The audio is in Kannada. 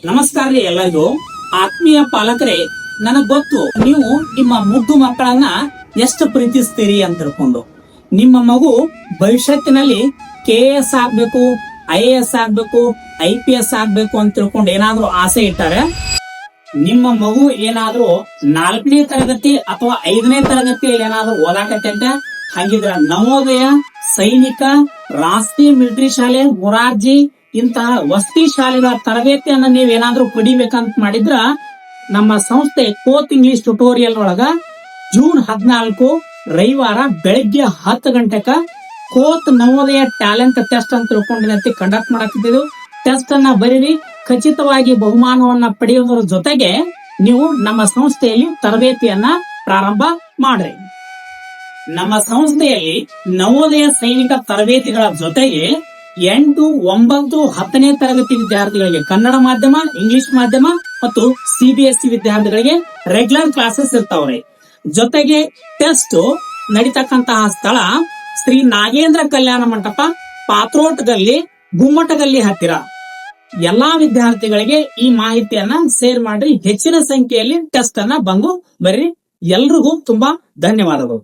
ನಮಸ್ಕಾರ ರೀ ಎಲ್ಲರಿಗೂ. ಆತ್ಮೀಯ ಪಾಲಕರೇ, ನನಗ್ ಗೊತ್ತು ನೀವು ನಿಮ್ಮ ಮುದ್ದು ಮಕ್ಕಳನ್ನ ಎಷ್ಟು ಪ್ರೀತಿಸ್ತೀರಿ ಅಂತ ತಿಳ್ಕೊಂಡು. ನಿಮ್ಮ ಮಗು ಭವಿಷ್ಯತ್ತಿನಲ್ಲಿ KAS ಆಗ್ಬೇಕು, IAS ಆಗ್ಬೇಕು, IPS ಆಗ್ಬೇಕು ಅಂತ ತಿಳ್ಕೊಂಡು ಏನಾದ್ರೂ ಆಸೆ ಇಟ್ಟಾರೆ, ನಿಮ್ಮ ಮಗು ಏನಾದ್ರೂ 4ನೇ ತರಗತಿ ಅಥವಾ 5ನೇ ತರಗತಿಯಲ್ಲಿ ಏನಾದ್ರೂ ಓದಾಕತ್ತಂತೆ, ಹಾಗಿದ್ರ ನವೋದಯ, ಸೈನಿಕ, ರಾಷ್ಟ್ರೀಯ ಮಿಲಿಟರಿ ಶಾಲೆ, ಮೊರಾರ್ಜಿ ಇಂತಹ ವಸತಿ ಶಾಲೆಗಳ ತರಬೇತಿಯನ್ನ ನೀವೇನಾದ್ರೂ ಪಡಿಬೇಕಂತ ಮಾಡಿದ್ರ ನಮ್ಮ ಸಂಸ್ಥೆ ಕೋತ್ ಇಂಗ್ಲಿಷ್ ಟ್ಯುಟೋರಿಯಲ್ ಒಳಗ ಜೂನ್ 14 ರವಿವಾರ ಬೆಳಗ್ಗೆ 10 ಗಂಟೆಕ ಕೋತ್ ನವೋದಯ ಟ್ಯಾಲೆಂಟ್ ಟೆಸ್ಟ್ ಅಂತ ತಿಳ್ಕೊಂಡಿನಂತೆ ಕಂಡಕ್ಟ್ ಮಾಡಾಕತ್ತಿದ್ದು. ಟೆಸ್ಟ್ ಅನ್ನ ಬರೀರಿ, ಖಚಿತವಾಗಿ ಬಹುಮಾನವನ್ನ ಪಡೆಯುವುದರ ಜೊತೆಗೆ ನೀವು ನಮ್ಮ ಸಂಸ್ಥೆಯಲ್ಲಿ ತರಬೇತಿಯನ್ನ ಪ್ರಾರಂಭ ಮಾಡ್ರಿ. ನಮ್ಮ ಸಂಸ್ಥೆಯಲ್ಲಿ ನವೋದಯ ಸೈನಿಕ ತರಬೇತಿಗಳ ಜೊತೆಗೆ 8, 9, 10ನೇ ತರಗತಿ ವಿದ್ಯಾರ್ಥಿಗಳಿಗೆ ಕನ್ನಡ ಮಾಧ್ಯಮ, ಇಂಗ್ಲಿಷ್ ಮಾಧ್ಯಮ ಮತ್ತು CBSE ವಿದ್ಯಾರ್ಥಿಗಳಿಗೆ ರೆಗ್ಯುಲರ್ ಕ್ಲಾಸಸ್ ಇರ್ತಾವ್ರಿ. ಜೊತೆಗೆ ಟೆಸ್ಟ್ ನಡೀತಕ್ಕಂತಹ ಸ್ಥಳ ಶ್ರೀ ನಾಗೇಂದ್ರ ಕಲ್ಯಾಣ ಮಂಟಪ, ಪಾತ್ರೋಟ್ ಗಲ್ಲಿ, ಗುಮ್ಮಟಗಲ್ಲಿ ಹತ್ತಿರ. ಎಲ್ಲಾ ವಿದ್ಯಾರ್ಥಿಗಳಿಗೆ ಈ ಮಾಹಿತಿಯನ್ನ ಶೇರ್ ಮಾಡ್ರಿ. ಹೆಚ್ಚಿನ ಸಂಖ್ಯೆಯಲ್ಲಿ ಟೆಸ್ಟ್ ಅನ್ನ ಬಂದು ಬರ್ರಿ. ಎಲ್ರಿಗೂ ತುಂಬಾ ಧನ್ಯವಾದಗಳು.